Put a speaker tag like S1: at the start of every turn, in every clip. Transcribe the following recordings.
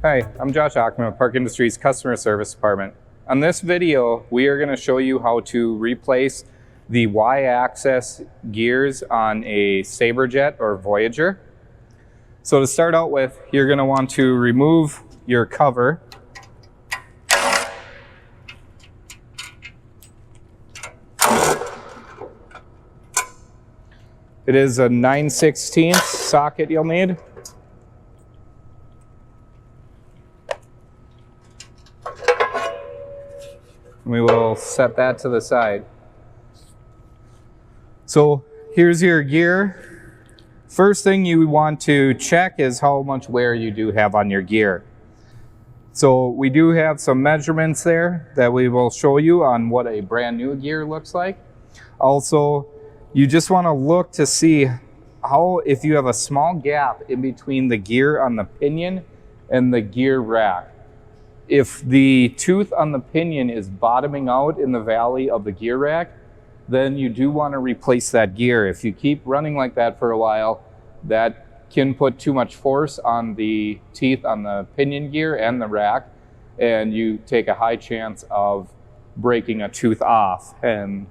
S1: Hi, I'm Josh Ackerman with Park Industries Customer Service Department. On this video, we are going to show you how to replace the Y-axis gears on a Saberjet or Voyager. So to start out with, you're going to want to remove your cover. It is a 9/16 socket you'll need. We will set that to the side. So here's your gear. First thing you want to check is how much wear you do have on your gear. So we do have some measurements there that we will show you on what a brand new gear looks like. Also, you just want to look to see how, if you have a small gap in between the gear on the pinion and the gear rack. If the tooth on the pinion is bottoming out in the valley of the gear rack, then you do want to replace that gear. If you keep running like that for a while, that can put too much force on the teeth on the pinion gear and the rack, and you take a high chance of breaking a tooth off, and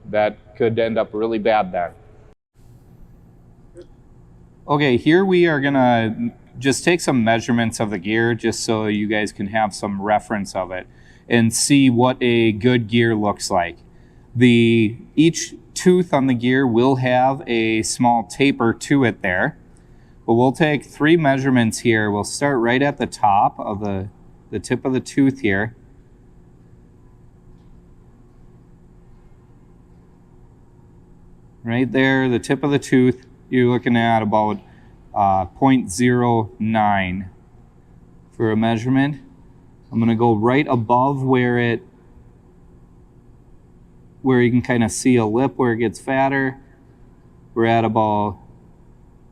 S1: that could end up really bad then. Okay, here we are gonna just take some measurements of the gear just so you guys can have some reference of it and see what a good gear looks like. Each tooth on the gear will have a small taper to it there, but we'll take 3 measurements here. We'll start right at the top of the tip of the tooth here. Right there, the tip of the tooth, you're looking at about 0.09 for a measurement. I'm going to go right above where you can kind of see a lip where it gets fatter. We're at about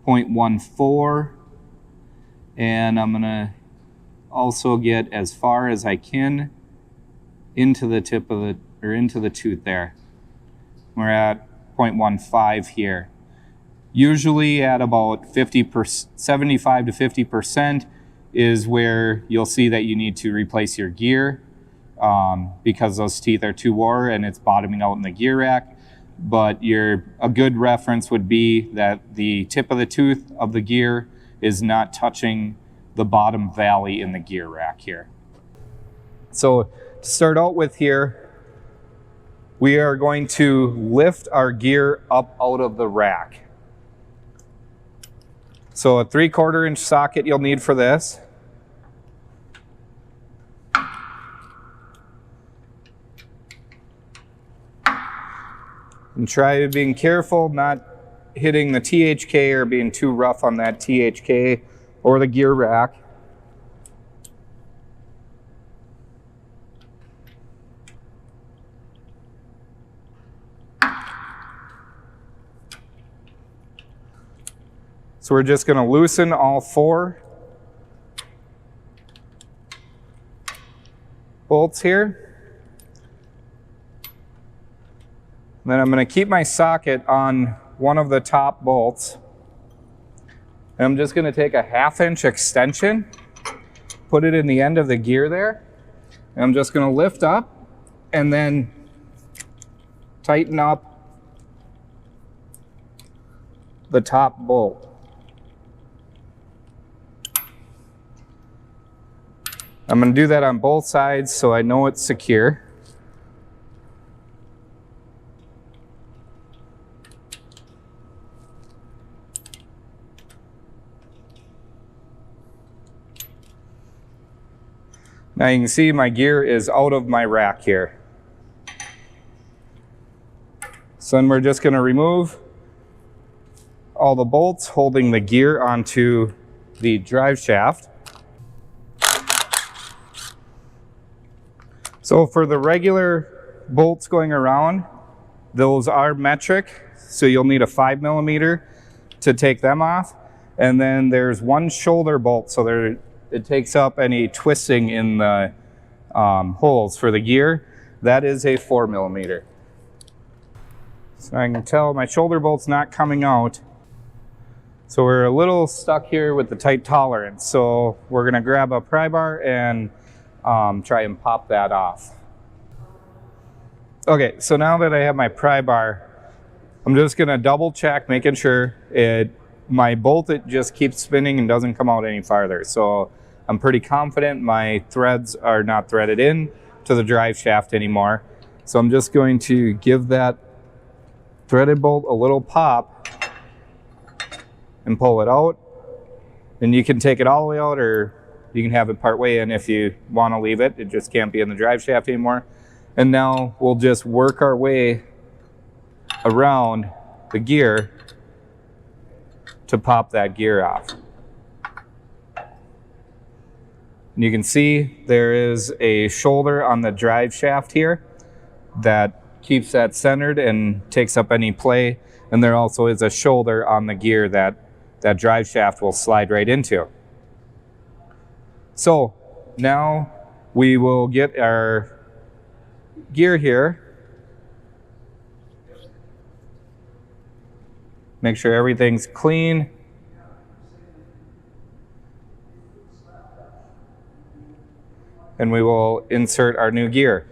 S1: 0.14, and I'm going to also get as far as I can into the tip of into the tooth there. We're at 0.15 here. Usually at about 75 to 50% is where you'll see that you need to replace your gear because those teeth are too wore and it's bottoming out in the gear rack. But a good reference would be that the tip of the tooth of the gear is not touching the bottom valley in the gear rack here. So to start out with here, we are going to lift our gear up out of the rack. So a 3/4 inch socket you'll need for this. And try being careful, not hitting the THK or being too rough on that THK or the gear rack. So we're just going to loosen all 4 bolts here. And then I'm going to keep my socket on one of the top bolts. And I'm just going to take a 1/2 inch extension, put it in the end of the gear there. And I'm just going to lift up and then tighten up the top bolt. I'm going to do that on both sides so I know it's secure. Now you can see my gear is out of my rack here. So then we're just going to remove all the bolts holding the gear onto the drive shaft. So for the regular bolts going around, those are metric, so you'll need a 5mm to take them off. And then there's one shoulder bolt, so it takes up any twisting in the holes for the gear. That is a 4mm. So I can tell my shoulder bolt's not coming out. So we're a little stuck here with the tight tolerance. So we're gonna grab a pry bar and try and pop that off. Okay, so now that I have my pry bar, I'm just gonna double check, making sure my bolt, it just keeps spinning and doesn't come out any farther. So I'm pretty confident my threads are not threaded in to the drive shaft anymore. So I'm just going to give that threaded bolt a little pop and pull it out. And you can take it all the way out, or you can have it part way in if you want to leave it. It just can't be in the drive shaft anymore. And now we'll just work our way around the gear to pop that gear off. And you can see there is a shoulder on the drive shaft here that keeps that centered and takes up any play. And there also is a shoulder on the gear that drive shaft will slide right into. So now we will get our gear here. Make sure everything's clean. And we will insert our new gear.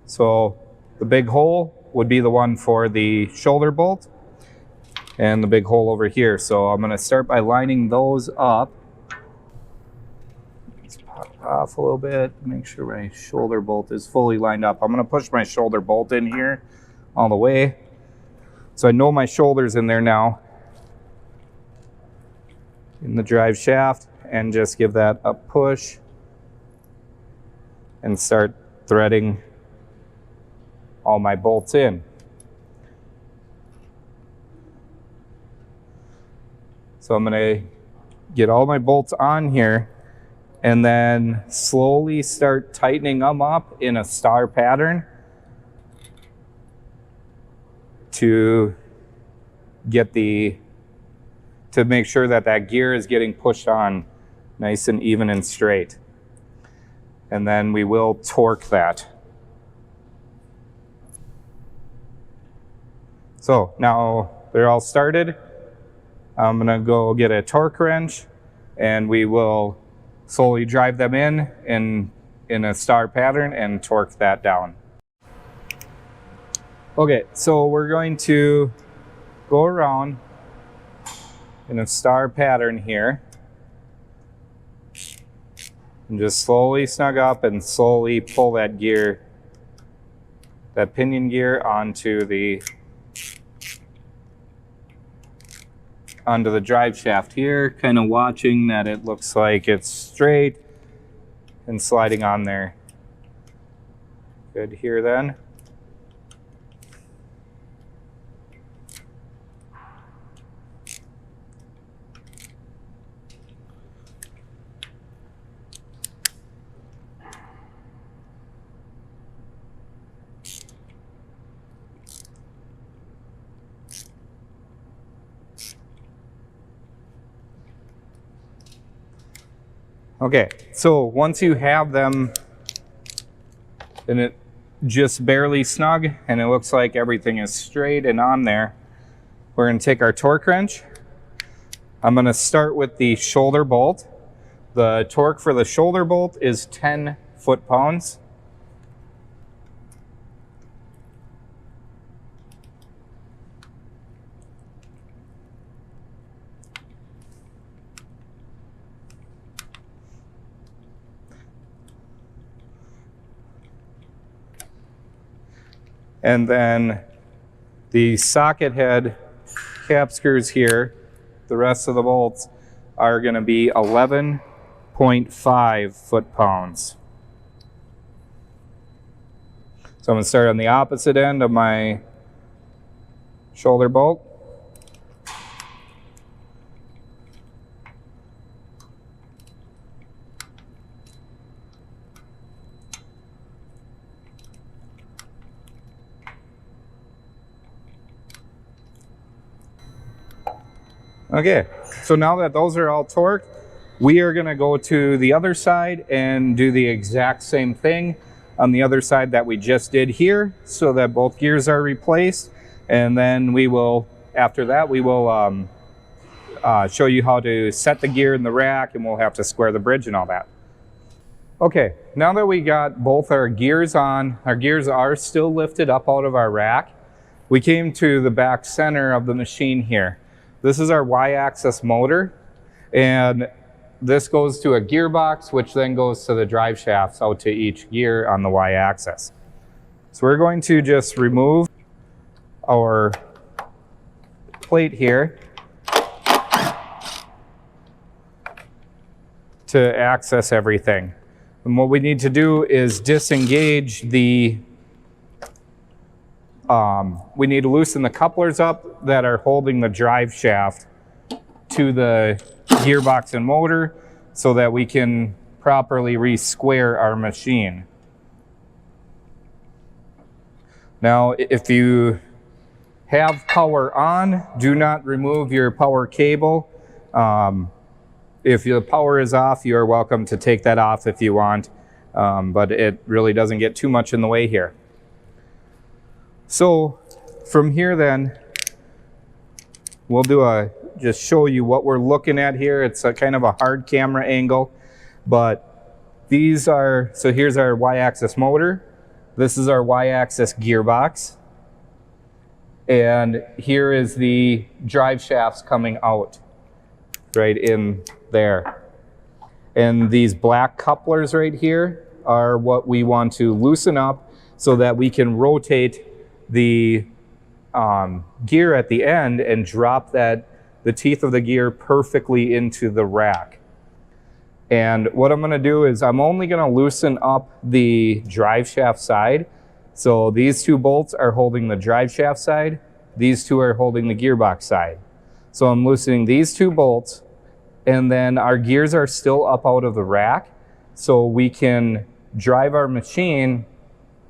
S1: So the big hole would be the one for the shoulder bolt, and the big hole over here. So I'm gonna start by lining those up. Let's pop off a little bit, make sure my shoulder bolt is fully lined up. I'm gonna push my shoulder bolt in here all the way. So I know my shoulder's in there now in the drive shaft, and just give that a push and start threading all my bolts in. So I'm gonna get all my bolts on here and then slowly start tightening them up in a star pattern to make sure that gear is getting pushed on nice and even and straight. And then we will torque that. So now they're all started. I'm gonna go get a torque wrench and we will slowly drive them in a star pattern and torque that down. Okay, so we're going to go around in a star pattern here and just slowly snug up and slowly pull that gear, that pinion gear onto the drive shaft here, kind of watching that it looks like it's straight and sliding on there. Good here then. Okay, so once you have them and it just barely snug and it looks like everything is straight and on there, we're going to take our torque wrench. I'm going to start with the shoulder bolt. The torque for the shoulder bolt is 10 foot-pounds. And then the socket head cap screws here, the rest of the bolts are going to be 11.5 foot-pounds. So I'm going to start on the opposite end of my shoulder bolt. Okay, so now that those are all torqued, we are going to go to the other side and do the exact same thing on the other side that we just did here, so that both gears are replaced, and then we will after that, we will show you how to set the gear in the rack, and we'll have to square the bridge and all that. Okay, now that we got both our gears on, our gears are still lifted up out of our rack. We came to the back center of the machine here. This is our Y-axis motor, and this goes to a gearbox, which then goes to the drive shafts out to each gear on the Y-axis. So we're going to just remove our plate here to access everything. And what we need to do is disengage the, we need to loosen the couplers up that are holding the drive shaft to the gearbox and motor so that we can properly re-square our machine. Now, if you have power on, do not remove your power cable. If the power is off, you are welcome to take that off if you want, but it really doesn't get too much in the way here. So from here then, we'll do just show you what we're looking at here. It's a kind of a hard camera angle, but these are, so here's our Y-axis motor. This is our Y-axis gearbox. And here is the drive shafts coming out right in there. And these black couplers right here are what we want to loosen up so that we can rotate the gear at the end and drop the teeth of the gear perfectly into the rack. And what I'm going to do is I'm only going to loosen up the drive shaft side. So these two bolts are holding the drive shaft side. These two are holding the gearbox side. So I'm loosening these two bolts, and then our gears are still up out of the rack. So we can drive our machine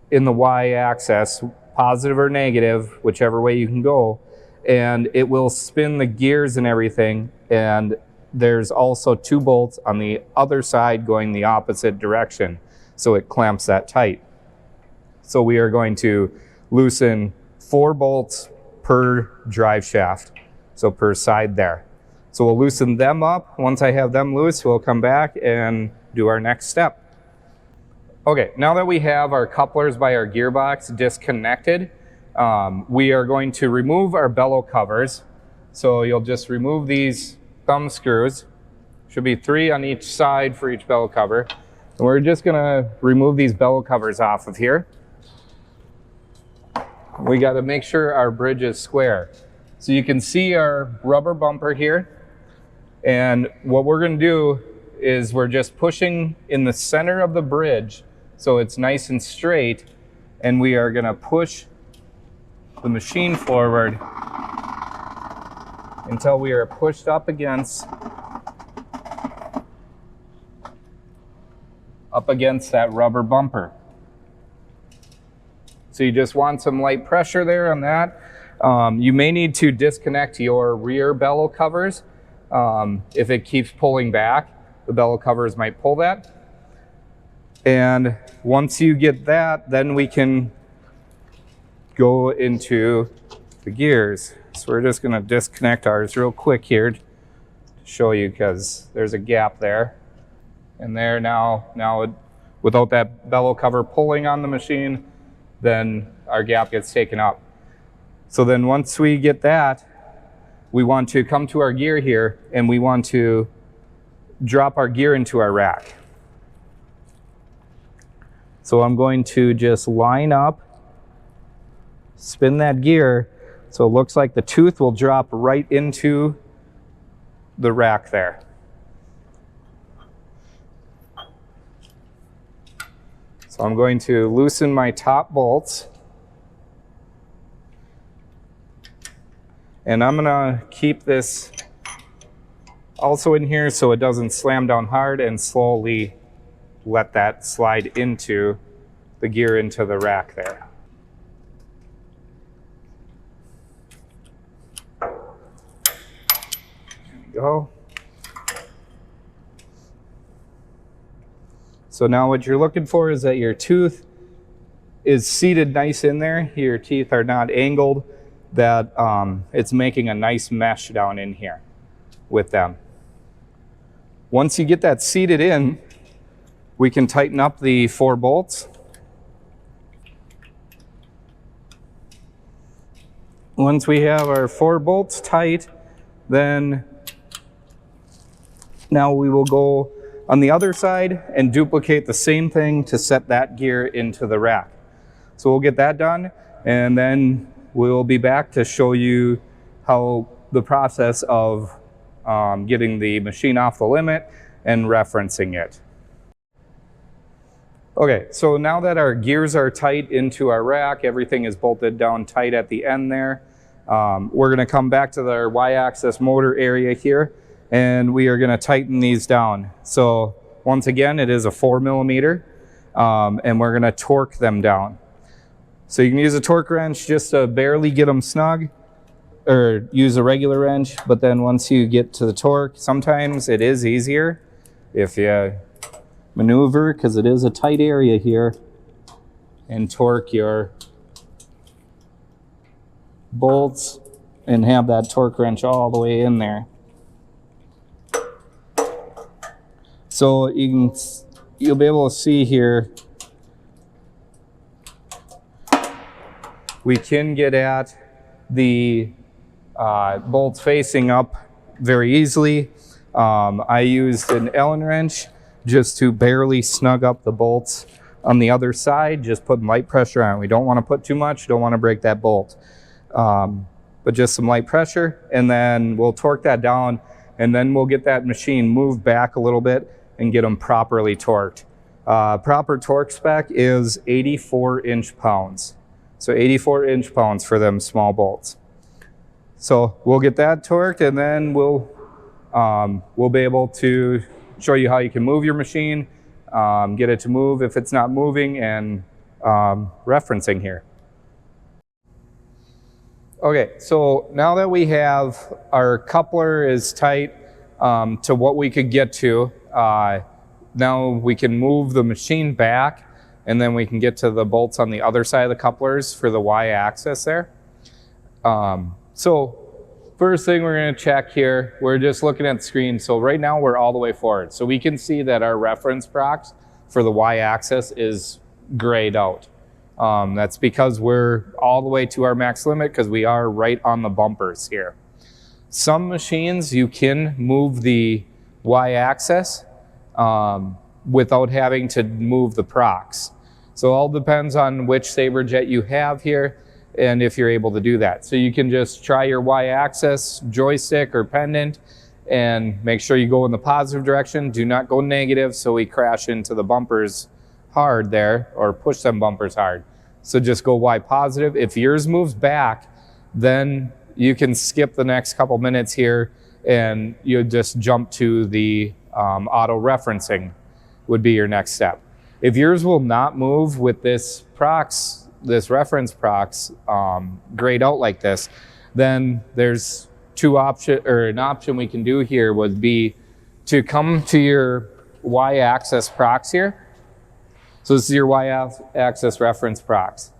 S1: in the Y-axis, positive or negative, whichever way you can go. And it will spin the gears and everything. And there's also two bolts on the other side going the opposite direction. So it clamps that tight. So we are going to loosen 4 bolts per drive shaft, so per side there. So we'll loosen them up. Once I have them loose, we'll come back and do our next step. Okay, now that we have our couplers by our gearbox disconnected, we are going to remove our bellow covers. So you'll just remove these thumb screws. Should be 3 on each side for each bellow cover. And we're just gonna remove these bellow covers off of here. We got to make sure our bridge is square. So you can see our rubber bumper here. And what we're going to do is we're just pushing in the center of the bridge so it's nice and straight. And we are going to push the machine forward until we are pushed up against that rubber bumper. So you just want some light pressure there on that. You may need to disconnect your rear bellow covers. If it keeps pulling back, the bellow covers might pull that. And once you get that, then we can go into the gears. So we're just going to disconnect ours real quick here to show you, because there's a gap there. And there now without that bellow cover pulling on the machine, then our gap gets taken up. So then once we get that, we want to come to our gear here, and we want to drop our gear into our rack. So I'm going to just line up, spin that gear, so it looks like the tooth will drop right into the rack there. So I'm going to loosen my top bolts. And I'm gonna keep this also in here so it doesn't slam down hard, and slowly let that slide into the gear into the rack there. There we go. So now what you're looking for is that your tooth is seated nice in there. Your teeth are not angled. that it's making a nice mesh down in here with them. Once you get that seated in, we can tighten up the 4 bolts. Once we have our 4 bolts tight, then now we will go on the other side and duplicate the same thing to set that gear into the rack. So we'll get that done, and then we'll be back to show you how the process of getting the machine off the limit and referencing it. Okay, so now that our gears are tight into our rack, everything is bolted down tight at the end there. We're going to come back to our Y-axis motor area here, and we are going to tighten these down. So once again, it is a 4mm, and we're going to torque them down. So you can use a torque wrench just to barely get them snug, or use a regular wrench, but then once you get to the torque, sometimes it is easier if you maneuver, because it is a tight area here, and torque your bolts and have that torque wrench all the way in there. So you'll be able to see here, we can get at the bolts facing up very easily. I used an Allen wrench just to barely snug up the bolts on the other side, just putting light pressure on. We don't want to put too much, don't want to break that bolt. But just some light pressure, and then we'll torque that down, and then we'll get that machine moved back a little bit and get them properly torqued. Proper torque spec is 84 inch-pounds. So 84 inch-pounds for them small bolts. So we'll get that torqued, and then we'll be able to show you how you can move your machine, get it to move if it's not moving, and referencing here. Okay, so now that we have our coupler is tight to what we could get to, now we can move the machine back, and then we can get to the bolts on the other side of the couplers for the Y-axis there. So first thing we're going to check here, we're just looking at the screen. So right now we're all the way forward. So we can see that our reference prox for the Y-axis is grayed out. That's because we're all the way to our max limit, because we are right on the bumpers here. Some machines you can move the Y-axis without having to move the prox. So it all depends on which Saberjet you have here and if you're able to do that. So you can just try your Y-axis joystick or pendant and make sure you go in the positive direction. Do not go negative so we crash into the bumpers hard there, or push them bumpers hard. So just go Y positive. If yours moves back, then you can skip the next couple minutes here and you just jump to the auto referencing would be your next step. If yours will not move with this prox, this reference prox grayed out like this, then there's an option we can do here would be to come to your Y-axis prox here. So this is your Y-axis reference prox.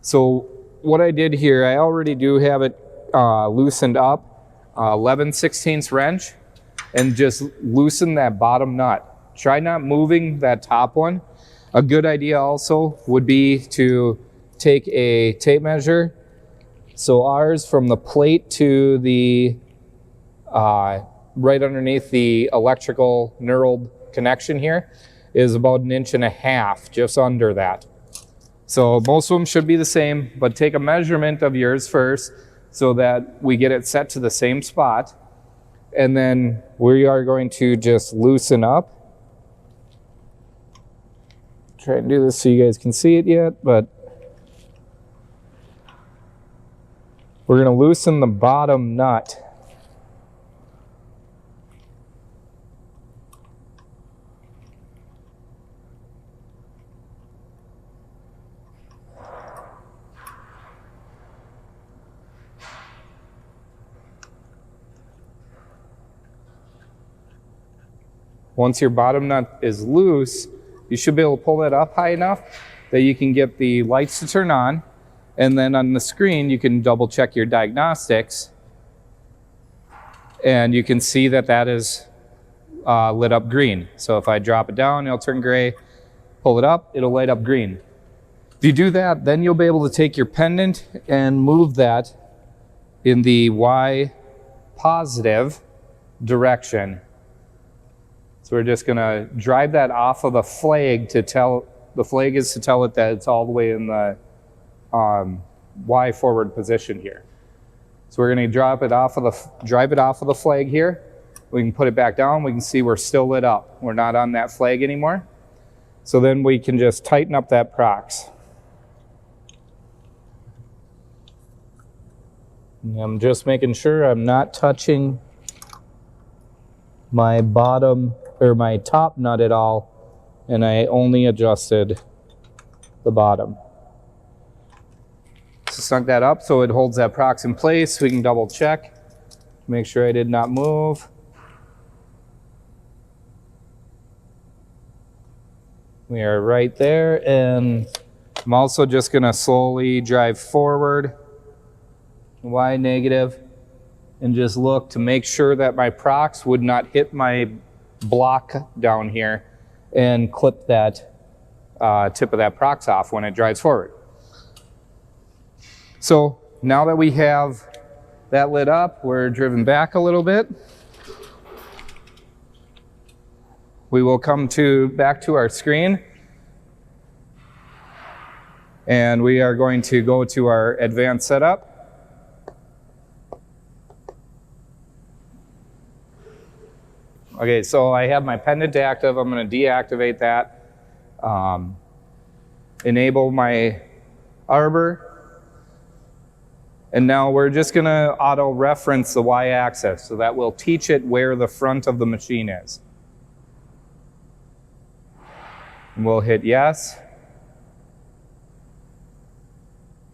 S1: So what I did here, I already do have it loosened up, 11/16 wrench, and just loosen that bottom nut. Try not moving that top one. A good idea also would be to take a tape measure. So ours from the plate to the right underneath the electrical knurled connection here is about 1.5 inches, just under that. So most of them should be the same, but take a measurement of yours first so that we get it set to the same spot. And then we are going to just loosen up. Try and do this so you guys can see it yet, but we're going to loosen the bottom nut. Once your bottom nut is loose, you should be able to pull that up high enough that you can get the lights to turn on, And then on the screen, you can double check your diagnostics, and you can see that that is lit up green. So if I drop it down, it'll turn gray. Pull it up, it'll light up green. If you do that, then you'll be able to take your pendant and move that in the Y positive direction. So we're just gonna drive that off of the flag to tell, the flag is to tell it that it's all the way in the Y forward position here. So we're gonna drive it off of the flag here. We can put it back down, we can see we're still lit up. We're not on that flag anymore. So then we can just tighten up that prox. And I'm just making sure I'm not touching my bottom or my top nut at all, and I only adjusted the bottom. So snug that up so it holds that prox in place. We can double check, make sure I did not move. We are right there, and I'm also just gonna slowly drive forward, Y negative, and just look to make sure that my prox would not hit my block down here and clip that tip of that prox off when it drives forward. So now that we have that lit up, we're driven back a little bit. We will come back to our screen, and we are going to go to our advanced setup. Okay, so I have my pendant active. I'm going to deactivate that. Enable my arbor. And now we're just going to auto-reference the Y-axis, so that will teach it where the front of the machine is. And we'll hit yes.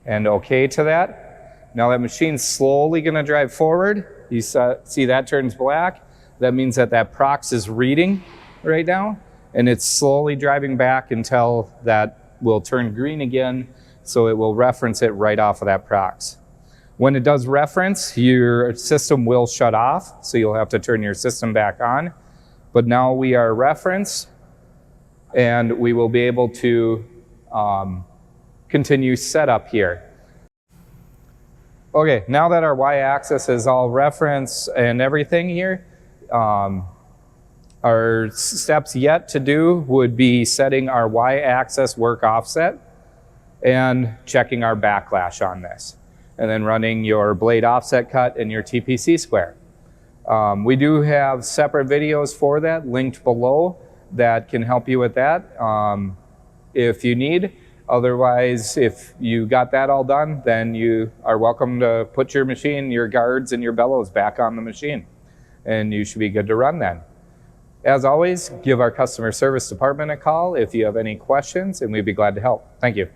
S1: And OK to that. Now that machine's slowly going to drive forward. You see that turns black. That means that that prox is reading right now, and it's slowly driving back until that will turn green again, so it will reference it right off of that prox. When it does reference, your system will shut off, so you'll have to turn your system back on. But now we are referenced, and we will be able to continue setup here. Okay, now that our Y-axis is all referenced and everything here, our steps yet to do would be setting our Y-axis work offset and checking our backlash on this, and then running your blade offset cut and your TPC square. We do have separate videos for that linked below that can help you with that if you need. Otherwise, if you got that all done, then you are welcome to put your machine, your guards and your bellows back on the machine, and you should be good to run then. As always, give our customer service department a call if you have any questions, and we'd be glad to help. Thank you.